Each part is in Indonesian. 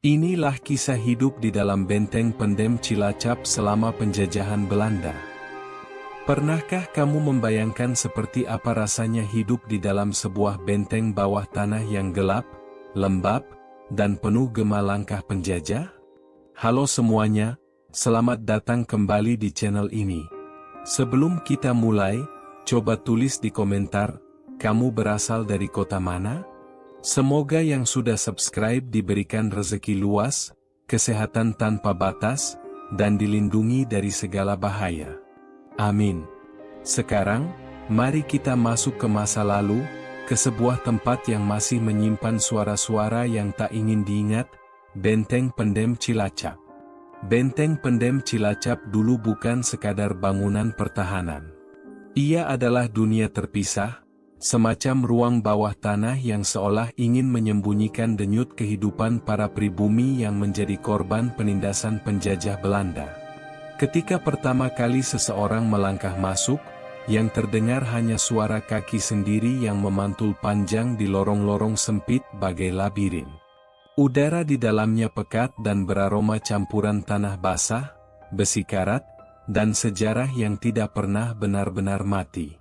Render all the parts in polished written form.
Inilah kisah hidup di dalam benteng pendem Cilacap selama penjajahan Belanda. Pernahkah kamu membayangkan seperti apa rasanya hidup di dalam sebuah benteng bawah tanah yang gelap, lembab, dan penuh gema langkah penjajah? Halo semuanya, selamat datang kembali di channel ini. Sebelum kita mulai, coba tulis di komentar, kamu berasal dari kota mana? Semoga yang sudah subscribe diberikan rezeki luas, kesehatan tanpa batas, dan dilindungi dari segala bahaya. Amin. Sekarang, mari kita masuk ke masa lalu, ke sebuah tempat yang masih menyimpan suara-suara yang tak ingin diingat, Benteng Pendem Cilacap. Benteng Pendem Cilacap dulu bukan sekadar bangunan pertahanan. Ia adalah dunia terpisah, semacam ruang bawah tanah yang seolah ingin menyembunyikan denyut kehidupan para pribumi yang menjadi korban penindasan penjajah Belanda. Ketika pertama kali seseorang melangkah masuk, yang terdengar hanya suara kaki sendiri yang memantul panjang di lorong-lorong sempit bagai labirin. Udara di dalamnya pekat dan beraroma campuran tanah basah, besi karat, dan sejarah yang tidak pernah benar-benar mati.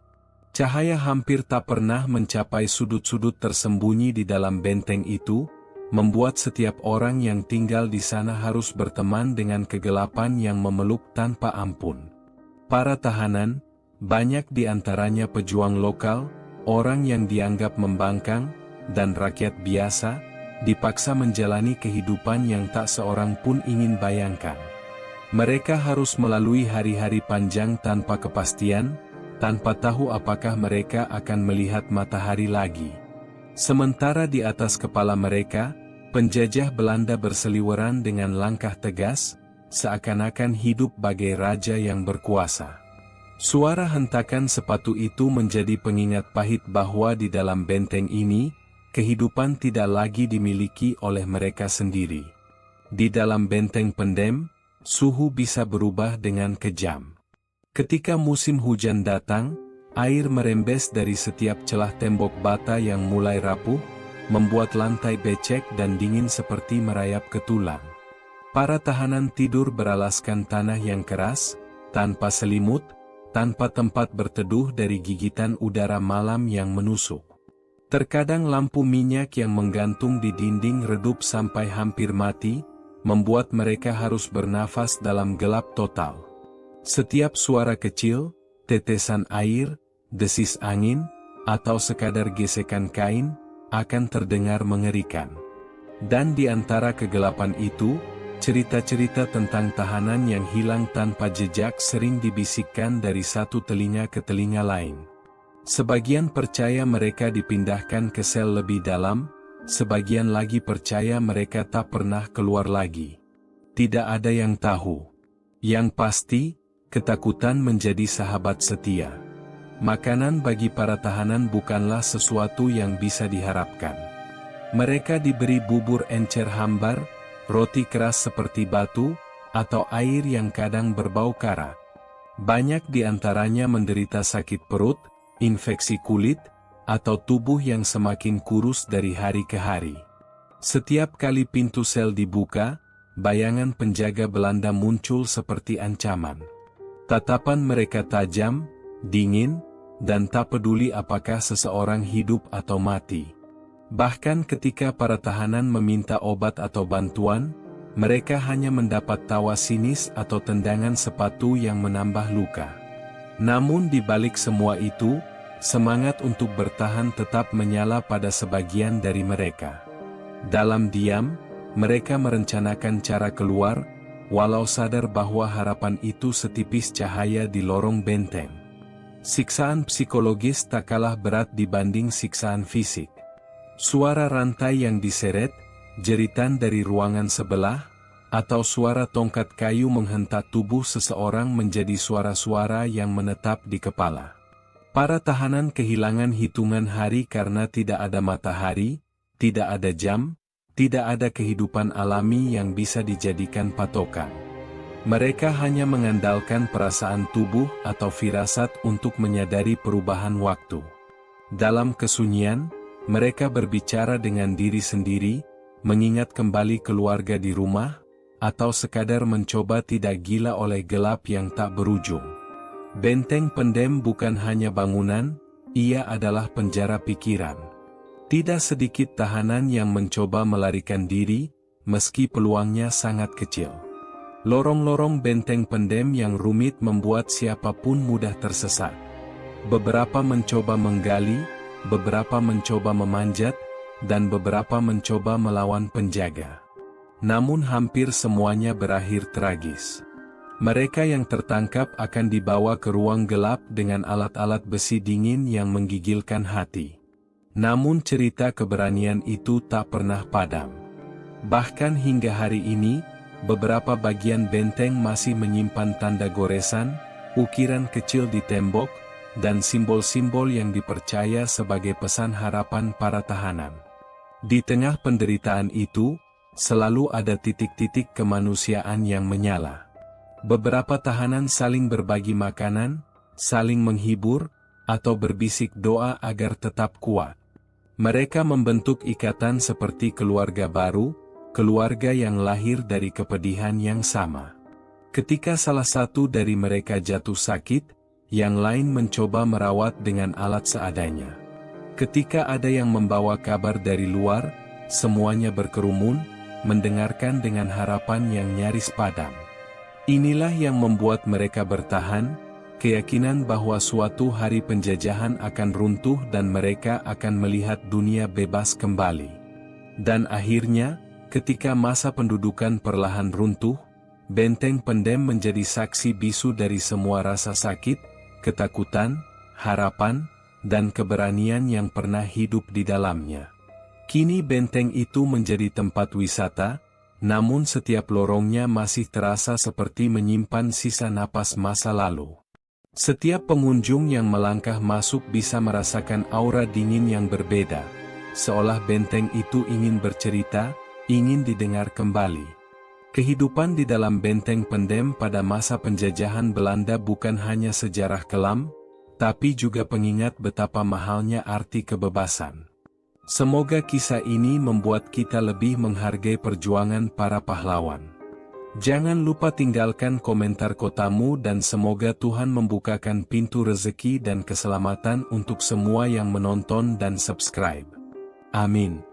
Cahaya hampir tak pernah mencapai sudut-sudut tersembunyi di dalam benteng itu, membuat setiap orang yang tinggal di sana harus berteman dengan kegelapan yang memeluk tanpa ampun. Para tahanan, banyak di antaranya pejuang lokal, orang yang dianggap membangkang, dan rakyat biasa, dipaksa menjalani kehidupan yang tak seorang pun ingin bayangkan. Mereka harus melalui hari-hari panjang tanpa kepastian, tanpa tahu apakah mereka akan melihat matahari lagi. Sementara di atas kepala mereka, penjajah Belanda berseliweran dengan langkah tegas, seakan-akan hidup bagai raja yang berkuasa. Suara hentakan sepatu itu menjadi pengingat pahit bahwa di dalam benteng ini, kehidupan tidak lagi dimiliki oleh mereka sendiri. Di dalam benteng pendem, suhu bisa berubah dengan kejam. Ketika musim hujan datang, air merembes dari setiap celah tembok bata yang mulai rapuh, membuat lantai becek dan dingin seperti merayap ke tulang. Para tahanan tidur beralaskan tanah yang keras, tanpa selimut, tanpa tempat berteduh dari gigitan udara malam yang menusuk. Terkadang lampu minyak yang menggantung di dinding redup sampai hampir mati, membuat mereka harus bernafas dalam gelap total. Setiap suara kecil, tetesan air, desis angin, atau sekadar gesekan kain, akan terdengar mengerikan. Dan di antara kegelapan itu, cerita-cerita tentang tahanan yang hilang tanpa jejak sering dibisikkan dari satu telinga ke telinga lain. Sebagian percaya mereka dipindahkan ke sel lebih dalam, sebagian lagi percaya mereka tak pernah keluar lagi. Tidak ada yang tahu. Yang pasti, ketakutan menjadi sahabat setia. Makanan bagi para tahanan bukanlah sesuatu yang bisa diharapkan. Mereka diberi bubur encer hambar, roti keras seperti batu, atau air yang kadang berbau karat. Banyak di antaranya menderita sakit perut, infeksi kulit, atau tubuh yang semakin kurus dari hari ke hari. Setiap kali pintu sel dibuka, bayangan penjaga Belanda muncul seperti ancaman. Tatapan mereka tajam, dingin, dan tak peduli apakah seseorang hidup atau mati. Bahkan ketika para tahanan meminta obat atau bantuan, mereka hanya mendapat tawa sinis atau tendangan sepatu yang menambah luka. Namun di balik semua itu, semangat untuk bertahan tetap menyala pada sebagian dari mereka. Dalam diam, mereka merencanakan cara keluar, walau sadar bahwa harapan itu setipis cahaya di lorong benteng. Siksaan psikologis tak kalah berat dibanding siksaan fisik. Suara rantai yang diseret, jeritan dari ruangan sebelah, atau suara tongkat kayu menghentak tubuh seseorang menjadi suara-suara yang menetap di kepala. Para tahanan kehilangan hitungan hari karena tidak ada matahari, tidak ada jam, tidak ada kehidupan alami yang bisa dijadikan patokan. Mereka hanya mengandalkan perasaan tubuh atau firasat untuk menyadari perubahan waktu. Dalam kesunyian, mereka berbicara dengan diri sendiri, mengingat kembali keluarga di rumah, atau sekadar mencoba tidak gila oleh gelap yang tak berujung. Benteng pendem bukan hanya bangunan, ia adalah penjara pikiran. Tidak sedikit tahanan yang mencoba melarikan diri, meski peluangnya sangat kecil. Lorong-lorong benteng pendem yang rumit membuat siapapun mudah tersesat. Beberapa mencoba menggali, beberapa mencoba memanjat, dan beberapa mencoba melawan penjaga. Namun hampir semuanya berakhir tragis. Mereka yang tertangkap akan dibawa ke ruang gelap dengan alat-alat besi dingin yang menggigilkan hati. Namun cerita keberanian itu tak pernah padam. Bahkan hingga hari ini, beberapa bagian benteng masih menyimpan tanda goresan, ukiran kecil di tembok, dan simbol-simbol yang dipercaya sebagai pesan harapan para tahanan. Di tengah penderitaan itu, selalu ada titik-titik kemanusiaan yang menyala. Beberapa tahanan saling berbagi makanan, saling menghibur, atau berbisik doa agar tetap kuat. Mereka membentuk ikatan seperti keluarga baru, keluarga yang lahir dari kepedihan yang sama. Ketika salah satu dari mereka jatuh sakit, yang lain mencoba merawat dengan alat seadanya. Ketika ada yang membawa kabar dari luar, semuanya berkerumun, mendengarkan dengan harapan yang nyaris padam. Inilah yang membuat mereka bertahan, keyakinan bahwa suatu hari penjajahan akan runtuh dan mereka akan melihat dunia bebas kembali. Dan akhirnya, ketika masa pendudukan perlahan runtuh, benteng pendem menjadi saksi bisu dari semua rasa sakit, ketakutan, harapan, dan keberanian yang pernah hidup di dalamnya. Kini benteng itu menjadi tempat wisata, namun setiap lorongnya masih terasa seperti menyimpan sisa napas masa lalu. Setiap pengunjung yang melangkah masuk bisa merasakan aura dingin yang berbeda, seolah benteng itu ingin bercerita, ingin didengar kembali. Kehidupan di dalam benteng pendem pada masa penjajahan Belanda bukan hanya sejarah kelam, tapi juga pengingat betapa mahalnya arti kebebasan. Semoga kisah ini membuat kita lebih menghargai perjuangan para pahlawan. Jangan lupa tinggalkan komentar kotamu dan semoga Tuhan membukakan pintu rezeki dan keselamatan untuk semua yang menonton dan subscribe. Amin.